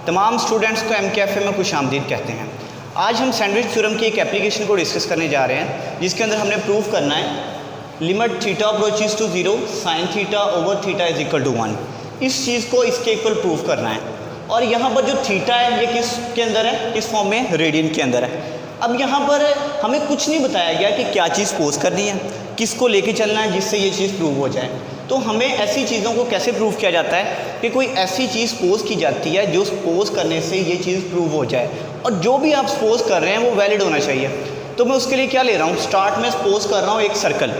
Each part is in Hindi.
तमाम स्टूडेंट्स को MKFA में खुशामदीद कहते हैं। आज हम सैंडविच थ्योरम की एक एप्लीकेशन को डिस्कस करने जा रहे हैं, जिसके अंदर हमने प्रूव करना है limit theta approaches to 0 sine theta over theta is equal to 1। इस चीज़ को इसके इक्वल प्रूव करना है। और यहाँ पर जो थीटा है ये किसके अंदर है, किस फॉर्म में, रेडियन के अंदर है। अब यहाँ पर हमें कुछ नहीं बताया गया कि क्या चीज़ पोज करनी है, किसको लेके चलना है जिससे ये चीज़ प्रूव हो जाए। तो हमें ऐसी चीज़ों को कैसे प्रूव किया जाता है कि कोई ऐसी चीज़ पोज की जाती है जो पोज करने से ये चीज़ प्रूव हो जाए, और जो भी आप सपोज कर रहे हैं वो वैलिड होना चाहिए। तो मैं उसके लिए क्या ले रहा हूँ, स्टार्ट में सपोज कर रहा हूँ एक सर्कल।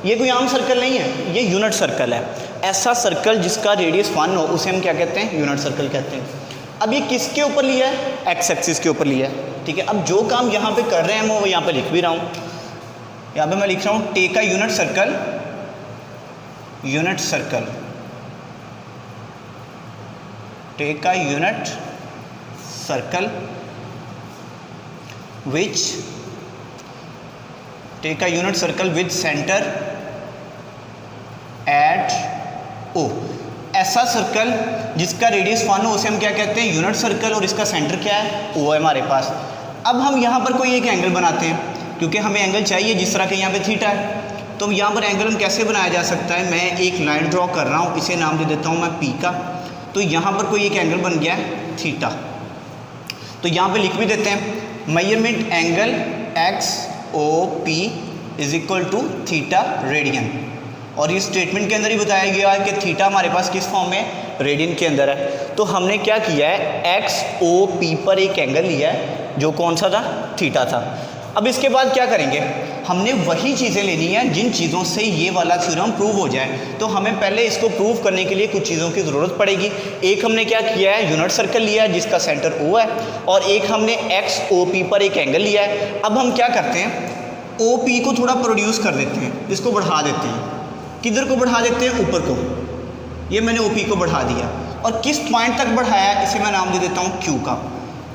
ये कोई आम सर्कल नहीं है, ये यूनिट सर्कल है। ऐसा सर्कल जिसका रेडियस 1 हो उसे हम क्या कहते हैं, यूनिट सर्कल कहते हैं। अब ये किसके ऊपर लिया है, एक्स एक्सिस के ऊपर लिया है। ठीक है, अब जो काम यहाँ पे कर रहे हैं मैं वो यहाँ पे लिख भी रहा हूँ। यहाँ पे मैं लिख रहा हूँ take a unit circle, unit circle, take a unit circle which take a unit circle with center at O। ऐसा सर्कल जिसका रेडियस 1 हो उसे हम क्या कहते हैं, यूनिट सर्कल, और इसका सेंटर क्या है, O है हमारे पास। अब हम यहाँ पर कोई एक एंगल बनाते हैं, क्योंकि हमें एंगल चाहिए जिस तरह के यहाँ पे थीटा है। तो यहाँ पर एंगल हम कैसे बनाया जा सकता है, मैं एक लाइन ड्रॉ कर रहा हूँ, इसे नाम दे देता हूँ मैं P का। तो यहाँ पर कोई एक एंगल बन गया है थीटा। तो यहाँ पे लिख भी देते हैं measurement angle XOP is equal to theta radian. और इस स्टेटमेंट के अंदर ही बताया गया है कि थीटा हमारे पास किस फॉर्म में, रेडियन के अंदर है। तो हमने क्या किया है, XOP पर एक एंगल लिया है जो कौन सा था, थीटा था। अब इसके बाद क्या करेंगे, हमने वही चीज़ें लेनी है जिन चीज़ों से ये वाला थ्योरम प्रूव हो जाए। तो हमें पहले इसको प्रूव करने के लिए कुछ चीज़ों की ज़रूरत पड़ेगी। एक हमने क्या किया है, यूनिट सर्कल लिया है जिसका सेंटर O है, और एक हमने XOP पर एक एंगल लिया है। अब हम क्या करते हैं, OP को थोड़ा प्रोड्यूस कर देते हैं, इसको बढ़ा देते हैं। किधर को बढ़ा देते हैं, ऊपर को। ये मैंने OP को बढ़ा दिया, और किस पॉइंट तक बढ़ाया, इसे मैं नाम दे देता हूँ Q का।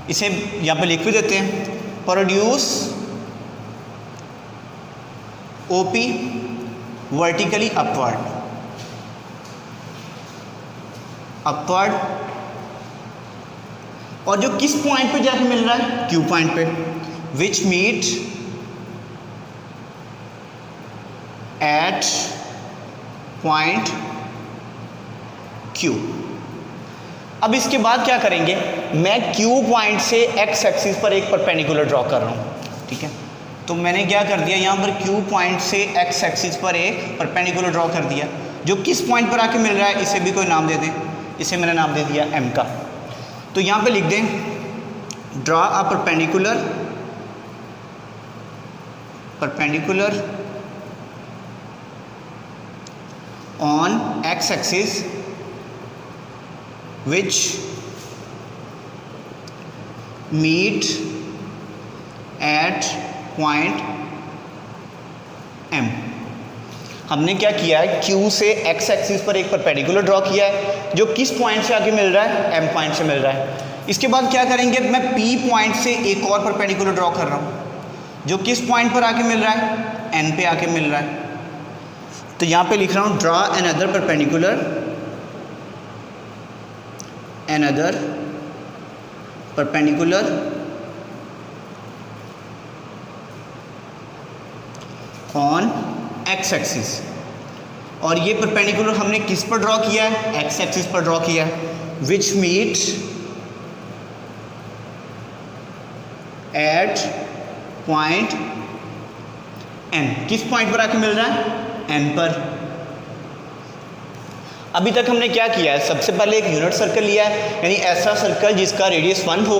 इसे यहाँ पर लिख भी देते हैं, produce OP vertically upward, upward, और जो किस पॉइंट पे जाके मिल रहा है, Q पॉइंट पे, विच मीट एट पॉइंट Q। अब इसके बाद क्या करेंगे, मैं Q पॉइंट से X एक्सिस पर एक परपेंडिकुलर ड्रॉ कर रहा हूँ। ठीक है, तो मैंने क्या कर दिया, यहाँ पर Q पॉइंट से X एक्सिस पर एक परपेंडिकुलर ड्रॉ कर दिया, जो किस पॉइंट पर आके मिल रहा है, इसे भी कोई नाम दे दें। इसे मैंने नाम दे दिया M का। तो यहाँ पे लिख दें draw a perpendicular, perpendicular on X axis which meet at point M। हमने क्या किया है, Q से X एक्सिस पर एक परपेंडिकुलर ड्रॉ किया है जो किस पॉइंट से आके मिल रहा है, M पॉइंट से मिल रहा है। इसके बाद क्या करेंगे, मैं P पॉइंट से एक और परपेंडिकुलर ड्रॉ कर रहा हूँ जो किस पॉइंट पर आके मिल रहा है, N पे आके मिल रहा है। तो यहाँ पे लिख रहा हूँ draw another perpendicular, another perpendicular on X axis. और ये परपेंडिकुलर हमने किस पर ड्रॉ किया है, X एक्सिस पर ड्रॉ किया है, विच मीट एट पॉइंट N। किस पॉइंट पर आके मिल रहा है, N पर। अभी तक हमने क्या किया है, सबसे पहले एक यूनिट सर्कल लिया है, यानी ऐसा सर्कल जिसका रेडियस 1 हो,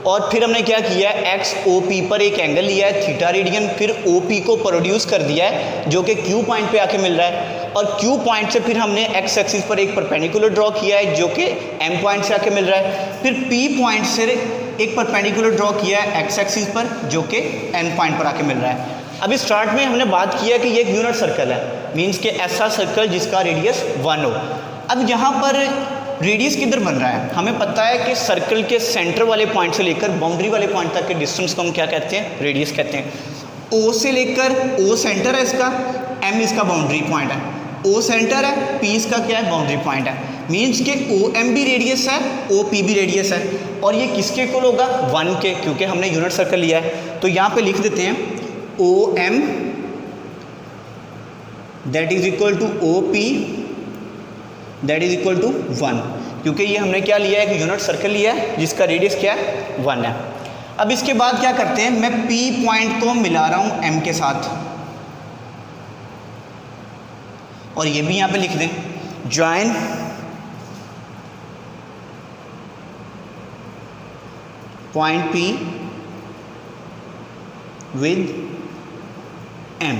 और फिर हमने क्या किया है, XOP पर एक एंगल लिया है थीटा रेडियन, फिर OP को प्रोड्यूस कर दिया है जो कि Q पॉइंट पे आके मिल रहा है, और Q पॉइंट से फिर हमने X एक्सिस पर एक परपेंडिकुलर ड्रॉ किया है जो कि M पॉइंट से आके मिल रहा है, फिर P पॉइंट से एक परपेंडिकुलर ड्रॉ किया है X एक्सिस पर जो कि N पॉइंट पर आके मिल रहा है। अभी स्टार्ट में हमने बात किया कि ये एक यूनिट सर्कल है, मीन्स कि ऐसा सर्कल जिसका रेडियस 1 हो। अब यहाँ पर रेडियस किधर बन रहा है, हमें पता है कि सर्कल के सेंटर वाले पॉइंट से लेकर बाउंड्री वाले पॉइंट तक के डिस्टेंस को हम क्या कहते हैं, रेडियस कहते हैं। O से लेकर, O सेंटर है इसका, M इसका बाउंड्री पॉइंट है, O सेंटर है, P इसका क्या है, बाउंड्री पॉइंट है। मीन्स के ओ एम भी रेडियस है, ओ पी भी रेडियस है, और ये किसके इक्वल होगा 1 के, क्योंकि हमने यूनिट सर्कल लिया है। तो यहाँ पे लिख देते हैं O M that is equal to O P that is equal to 1, क्योंकि ये हमने क्या लिया है, एक यूनिट सर्कल लिया है जिसका रेडियस क्या है 1 है। अब इसके बाद क्या करते हैं, मैं P पॉइंट को मिला रहा हूँ M के साथ, और ये भी यहाँ पे लिख दें, join point P with M।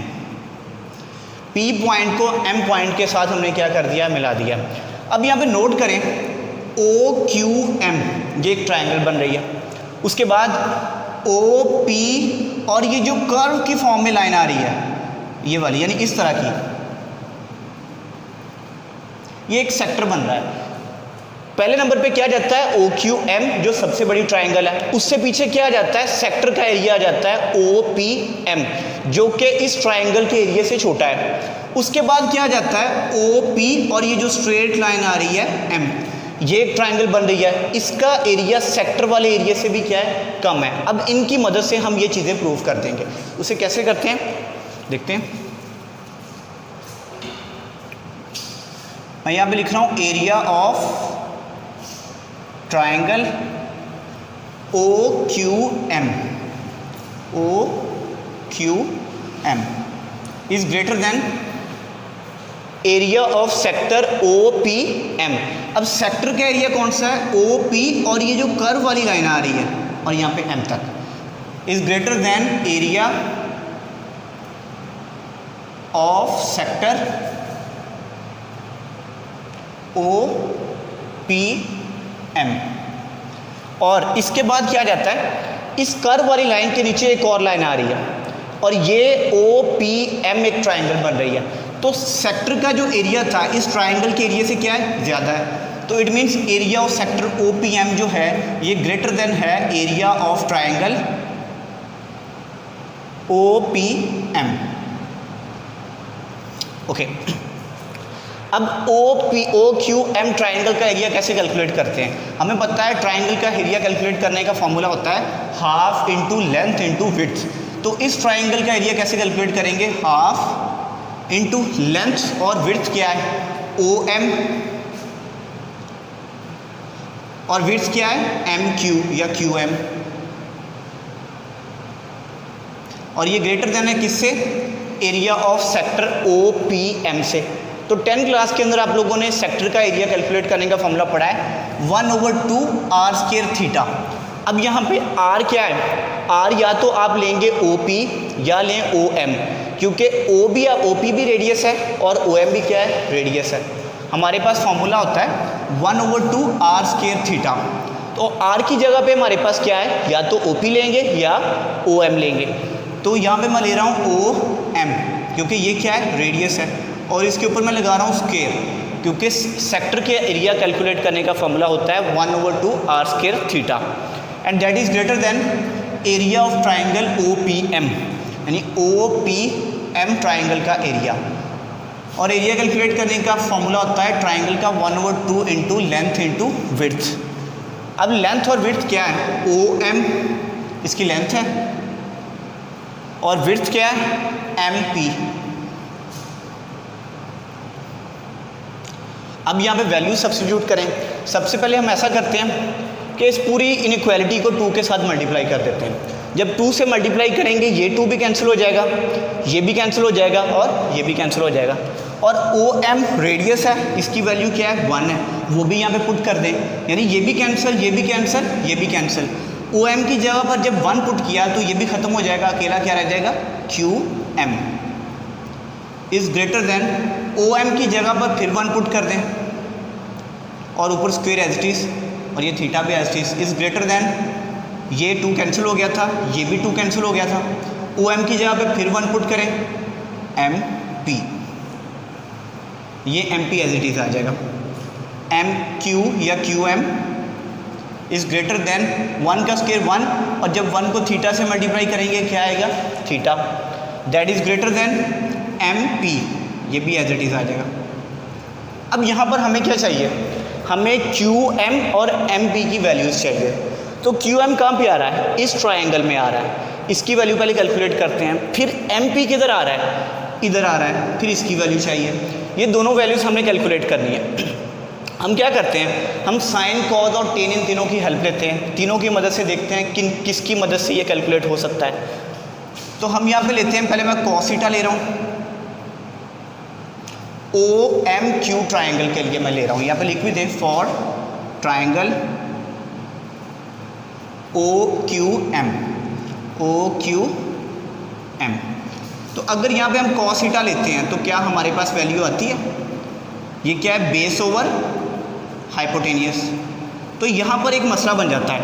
P point को M पॉइंट के साथ हमने क्या कर दिया, मिला दिया। अब यहाँ पे नोट करें OQM, ये एक ट्रायंगल बन रही है। उसके बाद OP और ये जो कर्व की फॉर्म में लाइन आ रही है ये वाली, यानी इस तरह की, ये एक सेक्टर बन रहा है। पहले नंबर पे क्या जाता है OQM जो सबसे बड़ी ट्रायंगल है, उससे पीछे क्या आ जाता है, सेक्टर का एरिया आ जाता है OPM जो कि इस ट्रायंगल के एरिया से छोटा है। उसके बाद क्या आ जाता है OP और ये जो स्ट्रेट लाइन आ रही है M, ये एक ट्रायंगल बन रही है, इसका एरिया सेक्टर वाले एरिया से भी क्या है, कम है। अब इनकी मदद से हम ये चीज़ें प्रूव कर देंगे। उसे कैसे करते हैं देखते हैं। मैं यहाँ पे लिख रहा हूँ area of triangle OQM is greater then area of sector OPM। अब सेक्टर का एरिया कौन सा है, OP, और ये जो कर्व वाली लाइन आ रही है और यहाँ पे M तक, is greater then area of sector OPM। और इसके बाद क्या जाता है, इस कर्व वाली लाइन के नीचे एक और लाइन आ रही है और ये OPM एक ट्रायंगल बन रही है। तो सेक्टर का जो एरिया था इस ट्रायंगल के एरिया से क्या है, ज़्यादा है। तो it means area of sector OPM जो है ये ग्रेटर देन है area of triangle OPM। Okay, अब OQM ट्रायंगल का एरिया कैसे कैलकुलेट करते हैं। हमें पता है ट्रायंगल का एरिया कैलकुलेट करने का फॉर्मूला होता है half into length into width. तो इस ट्रायंगल का एरिया कैसे कैलकुलेट करेंगे, हाफ इंटू लेंथ और विड्थ क्या है OM, और विड्थ क्या है MQ या QM, और ये ग्रेटर देन है किससे, एरिया ऑफ सेक्टर OPM से। तो 10 क्लास के अंदर आप लोगों ने सेक्टर का एरिया कैलकुलेट करने का फॉर्मूला पढ़ा है 1/2 r² थीटा। अब यहाँ पे r क्या है, r या तो आप लेंगे OP या लें OM, क्योंकि OB या OP भी रेडियस है और OM भी क्या है, रेडियस है। हमारे पास फॉर्मूला होता है 1/2 r² थीटा। तो r की जगह पे हमारे पास क्या है, या तो OP लेंगे या OM लेंगे। तो यहाँ पे मैं ले रहा हूँ OM क्योंकि ये क्या है, रेडियस है, और इसके ऊपर मैं लगा रहा हूँ स्क्वायर, क्योंकि सेक्टर के एरिया कैलकुलेट करने का फॉर्मूला होता है 1/2 r² theta, and that is greater then area of triangle OPM, यानी OPM ट्रायंगल का एरिया। और एरिया कैलकुलेट करने का फॉर्मूला होता है ट्रायंगल का 1/2 इंटू लेंथ इंटू विड्थ। अब लेंथ और विड्थ क्या है, OM इसकी लेंथ है और विड्थ क्या है MP। अब यहाँ पे वैल्यू सब्स्टिट्यूट करें। सबसे पहले हम ऐसा करते हैं कि इस पूरी इनइक्वालिटी को 2 के साथ मल्टीप्लाई कर देते हैं। जब 2 से मल्टीप्लाई करेंगे ये 2 भी कैंसिल हो जाएगा, ये भी कैंसिल हो जाएगा और ये भी कैंसिल हो जाएगा। और OM रेडियस है, इसकी वैल्यू क्या है 1 है, वो भी यहाँ पे पुट कर दें, यानी ये भी कैंसिल, ये भी कैंसिल, ये भी कैंसिल। OM की जगह पर जब 1 पुट किया तो ये भी खत्म हो जाएगा, अकेला क्या रह जाएगा, QM is greater then, OM की जगह पर फिर 1 पुट कर दें और ऊपर स्क्वायर एज इट इज, और ये थीटा भी as it is greater than, ये 2 कैंसिल हो गया था, ये भी 2 कैंसिल हो गया था। OM की जगह पे फिर 1 पुट करें, MP, ये MP एज इट इज आ जाएगा। MQ या QM इज ग्रेटर देन 1 का स्क्वायर 1, और जब 1 को थीटा से मल्टीप्लाई करेंगे क्या आएगा, theta, that is greater then MP, ये भी एज इट इज आ जाएगा। अब यहाँ पर हमें क्या चाहिए, हमें क्यू एम और एम पी की वैल्यूज़ चाहिए। तो क्यू एम कहाँ पे आ रहा है, इस ट्रायंगल में आ रहा है, इसकी वैल्यू पहले कैलकुलेट करते हैं। फिर एम पी किधर आ रहा है, इधर आ रहा है, फिर इसकी वैल्यू चाहिए। ये दोनों वैल्यूज़ हमने कैलकुलेट करनी है। हम क्या करते हैं, हम साइन कॉज और टेन इन तीनों की हेल्प लेते हैं, तीनों की मदद से देखते हैं किसकी मदद से ये कैलकुलेट हो सकता है। तो हम यहाँ पे लेते हैं, पहले मैं कॉस थीटा ले रहा हूँ, ओ एम क्यू ट्राइंगल के लिए मैं ले रहा हूँ, यहाँ पे लिख भी दें for triangle O Q M. तो अगर यहाँ पे हम कॉस थीटा लेते हैं तो क्या हमारे पास वैल्यू आती है, ये क्या है, बेस ओवर हाइपोटेनियस। तो यहाँ पर एक मसला बन जाता है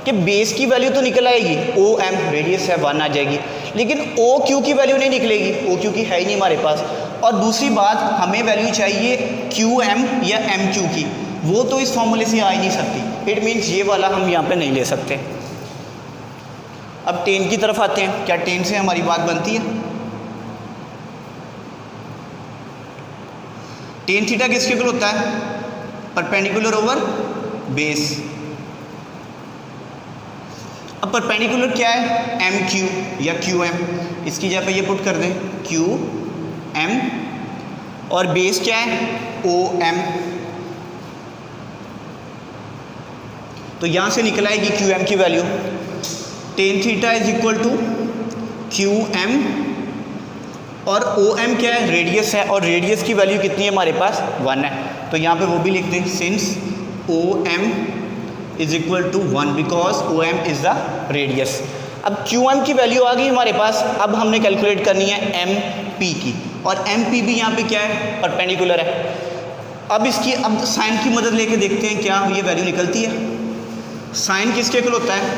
कि बेस की वैल्यू तो निकल आएगी, ओ एम रेडियस है 1 आ जाएगी, लेकिन ओ क्यू की वैल्यू नहीं निकलेगी, ओ क्यू की है ही नहीं हमारे पास। और दूसरी बात, हमें वैल्यू चाहिए क्यू एम या एम क्यू की, वो तो इस फॉर्मूले से आ ही नहीं सकती। इट मीन्स ये वाला हम यहाँ पे नहीं ले सकते। अब टेन की तरफ आते हैं, क्या टेन से हमारी बात बनती है? टेन थीटा किसके इक्वल होता है, परपेंडिकुलर ओवर बेस। अब परपेंडिकुलर क्या है, एम क्यू या क्यू एम, इसकी जगह पे ये पुट कर दें क्यू एम, और बेस क्या है, ओ एम। तो यहां से निकल आएगी क्यू एम की value, tan theta is equal to Q M, और ओ एम क्या है, रेडियस है, और रेडियस की वैल्यू कितनी है हमारे पास, 1 है। तो यहाँ पे वो भी लिख दें, since O M is equal to 1 because O M is the radius. अब क्यू एम की वैल्यू आ गई हमारे पास, अब हमने कैलकुलेट करनी है एम पी की, और एम पी भी यहाँ पे क्या है, परपेंडिकुलर है। अब अब साइन की मदद लेके देखते हैं क्या ये वैल्यू निकलती है। साइन किसके इक्वल होता है,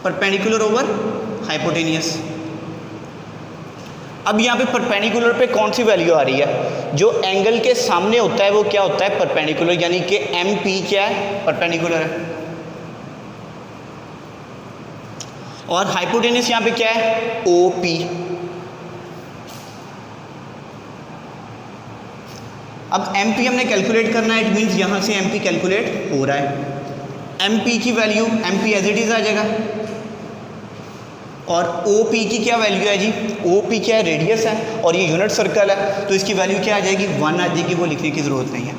परपेंडिकुलर ओवर हाइपोटेनियस। अब यहाँ पे परपेंडिकुलर पे कौन सी वैल्यू आ रही है, जो एंगल के सामने होता है वो क्या होता है, परपेंडिकुलर, यानी कि एम पी क्या है, परपेंडिकुलर है। और हाइपोटेनियस यहाँ पे क्या है, ओ पी। अब एम पी हमने कैलकुलेट करना है, इट मीन्स यहाँ से एम पी कैलकुलेट हो रहा है। एम पी की value, M P as it is आ जाएगा, और ओ पी की क्या वैल्यू है जी, ओ पी क्या है, रेडियस है, और ये यूनिट सर्कल है, तो इसकी वैल्यू क्या आ जाएगी, 1 आ जाएगी, वो लिखने की ज़रूरत नहीं है।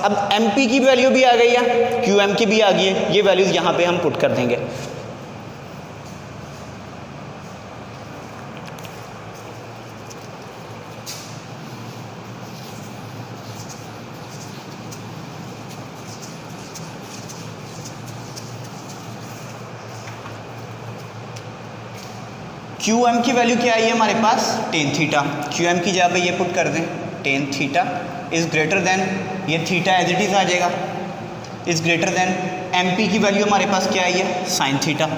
अब एम पी की वैल्यू भी आ गई है, क्यू एम की भी आ गई है, ये वैल्यूज़ यहाँ पे हम पुट कर देंगे। क्यू एम की वैल्यू क्या आई है हमारे पास, टेन थीटा। क्यू एम की जगह पे ये पुट कर दें, tan theta is greater than, ये थीटा एज इट इज़ आ जाएगा, is greater than M P की वैल्यू हमारे पास क्या आई है, साइन थीटा,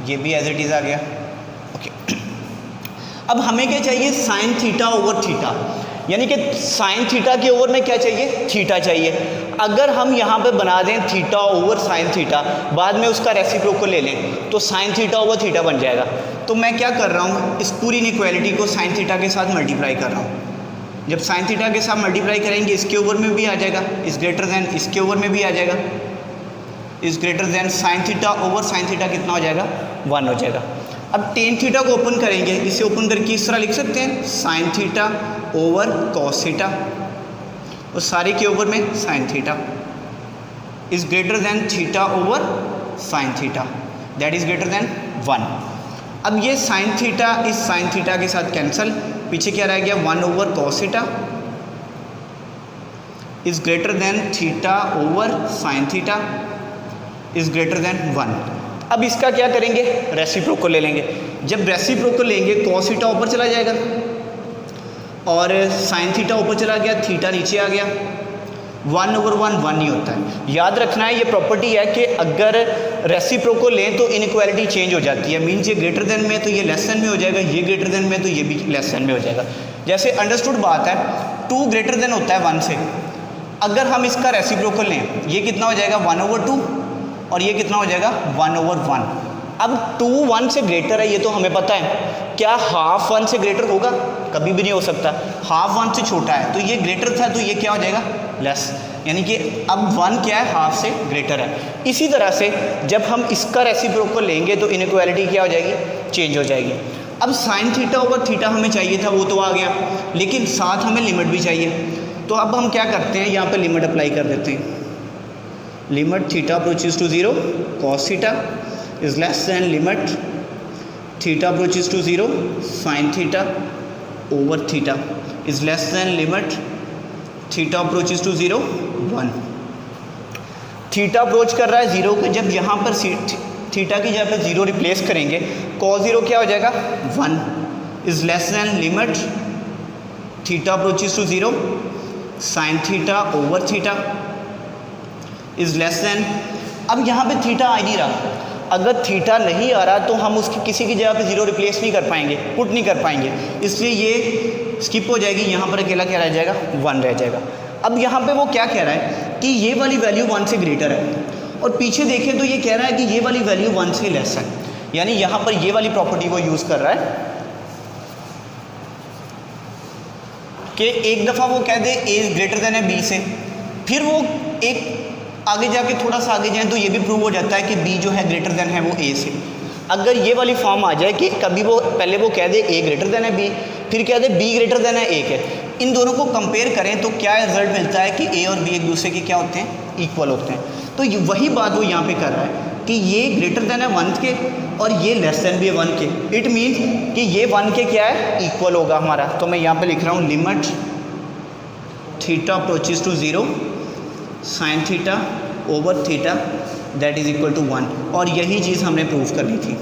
ये भी एज इट इज़ आ गया। ओके, अब हमें क्या चाहिए, साइन थीटा ओवर थीटा, यानी कि साइन थीटा के ओवर में क्या चाहिए, थीटा चाहिए। अगर हम यहाँ पे बना दें थीटा ओवर साइन थीटा, बाद में उसका रेसिप्रोकल ले लें, तो साइन थीटा ओवर थीटा बन जाएगा। तो मैं क्या कर रहा हूँ, इस पूरी इनइक्वालिटी को साइन थीटा के साथ मल्टीप्लाई कर रहा हूँ। जब साइन थीटा के साथ मल्टीप्लाई करेंगे, इसके ओवर में भी आ जाएगा, इस ग्रेटर देन इसके ओवर में भी आ जाएगा, इस greater than sign theta over sine theta कितना हो जाएगा, 1 हो जाएगा। अब टेन थीटा को ओपन करेंगे, इसे ओपन करके इस तरह लिख सकते हैं, sign theta over cos theta, और सारे के ओवर में sine theta is greater then theta over sine theta, that is greater then 1। अब ये साइन थीटा इस साइन थीटा के साथ कैंसिल, पीछे क्या रह गया, 1 over cos theta is greater then theta over sine theta is greater then 1। अब इसका क्या करेंगे, रेसिप्रोकल ले लेंगे। जब रेसिप्रोकल लेंगे, कॉस थीटा ऊपर चला जाएगा और साइन थीटा ऊपर चला गया, थीटा नीचे आ गया, 1 ओवर 1 1 ही होता है। याद रखना है, ये प्रॉपर्टी है कि अगर रेसिप्रोकल लें तो इनइक्वालिटी चेंज हो जाती है। मीन्स ये ग्रेटर देन में तो ये लेस देन में हो जाएगा, ये ग्रेटर देन में तो ये भी लेस देन में हो जाएगा। जैसे अंडरस्टूड बात है, 2 ग्रेटर देन होता है 1 से, अगर हम इसका रेसिप्रोकल लें, ये कितना हो जाएगा, 1 ओवर 2, और ये कितना हो जाएगा, 1 ओवर 1। अब 2 1 से ग्रेटर है, ये तो हमें पता है। क्या हाफ 1 से ग्रेटर होगा, कभी भी नहीं हो सकता। हाफ 1 से छोटा है, तो ये ग्रेटर था, तो ये क्या हो जाएगा, लेस, यानी कि अब 1 क्या है, हाफ से ग्रेटर है। इसी तरह से जब हम इसका रेसिप्रोकल लेंगे तो इनइक्वालिटी क्या हो जाएगी, चेंज हो जाएगी। अब साइन थीटा ओवर थीटा हमें चाहिए था, वो तो आ गया, लेकिन साथ हमें लिमिट भी चाहिए। तो अब हम क्या करते हैं, यहाँ पे लिमिट अप्लाई कर देते हैं। Limit theta approaches to 0 cos theta is less than limit theta approaches to 0 sine theta over theta is less than limit theta approaches to 0 1। Theta approach कर रहा है 0 को, जब यहाँ पर थीटा की जगह पर 0 रिप्लेस करेंगे, cos 0 क्या हो जाएगा, 1 is less than limit theta approaches to 0 sine theta over theta is less than. अब यहाँ पे थीटा आ नहीं रहा, अगर थीटा नहीं आ रहा तो हम उसकी किसी की जगह पे 0 रिप्लेस नहीं कर पाएंगे, पुट नहीं कर पाएंगे, इसलिए ये स्किप हो जाएगी। यहाँ पर अकेला क्या रह जाएगा, 1 रह जाएगा। अब यहाँ पे वो क्या कह रहा है कि ये वाली वैल्यू 1 से ग्रेटर है, और पीछे देखें तो ये कह रहा है कि ये वाली वैल्यू 1 से लेस है, यानी यहाँ पर ये वाली प्रॉपर्टी वो यूज़ कर रहा है कि एक दफ़ा वो कह दे a ग्रेटर देन है b से, फिर वो एक आगे जाके थोड़ा सा आगे जाए तो ये भी प्रूव हो जाता है कि b जो है ग्रेटर देन है वो a से। अगर ये वाली फॉर्म आ जाए कि कभी वो पहले वो कह दे a ग्रेटर देन है b, फिर कह दे b ग्रेटर देन है a के, इन दोनों को कंपेयर करें तो क्या रिजल्ट मिलता है कि a और b एक दूसरे के क्या होते हैं, इक्वल होते हैं। तो वही बात वो यहाँ पे कर रहा है कि ये ग्रेटर देन है 1 के और ये लेस देन भी है 1 के। इट मीन्स कि ये 1 के क्या है, इक्वल होगा हमारा। तो मैं यहाँ पे लिख रहा हूँ limit theta approaches to 0 sine theta over theta that is equal to 1। और यही चीज़ हमने प्रूव करनी थी।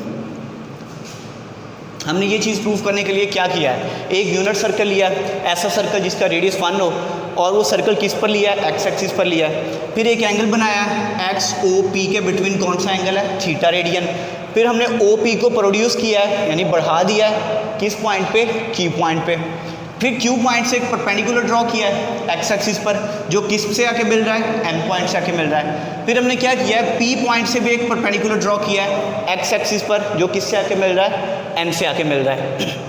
हमने ये चीज़ प्रूव करने के लिए क्या किया है, एक यूनिट सर्कल लिया, ऐसा सर्कल जिसका रेडियस 1 हो, और वो सर्कल किस पर लिया है, एक्स एक्सिस पर लिया है। फिर एक एंगल बनाया है, एक्स ओ पी के बिटवीन कौन सा एंगल है, थीटा रेडियन। फिर हमने ओ पी को प्रोड्यूस किया है, यानी बढ़ा दिया है, किस पॉइंट पे, क्यू पॉइंट पे। फिर क्यू पॉइंट से एक परपेंडिकुलर ड्रॉ किया है एक्स एक्सिस पर, जो किस से आके मिल रहा है, एम पॉइंट से आके मिल रहा है। फिर हमने क्या किया है, पी पॉइंट से भी एक परपेंडिकुलर ड्रॉ किया है एक्स एक्सिस पर, जो किस से आके मिल रहा है, एम से आके मिल रहा है।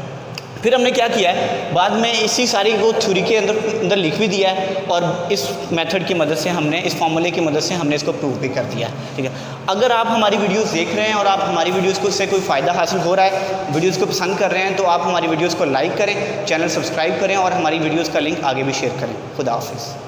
फिर हमने क्या किया है, बाद में इसी सारी को थ्योरी के अंदर लिख भी दिया है, और इस मेथड की मदद से हमने, इस फॉर्मूले की मदद से हमने इसको प्रूव भी कर दिया है। ठीक है, अगर आप हमारी वीडियोस देख रहे हैं और आप हमारी वीडियोस को से कोई फ़ायदा हासिल हो रहा है, वीडियोस को पसंद कर रहे हैं, तो आप हमारी वीडियोस को लाइक करें, चैनल सब्सक्राइब करें और हमारी वीडियोस का लिंक आगे भी शेयर करें। खुदा हाफिज़।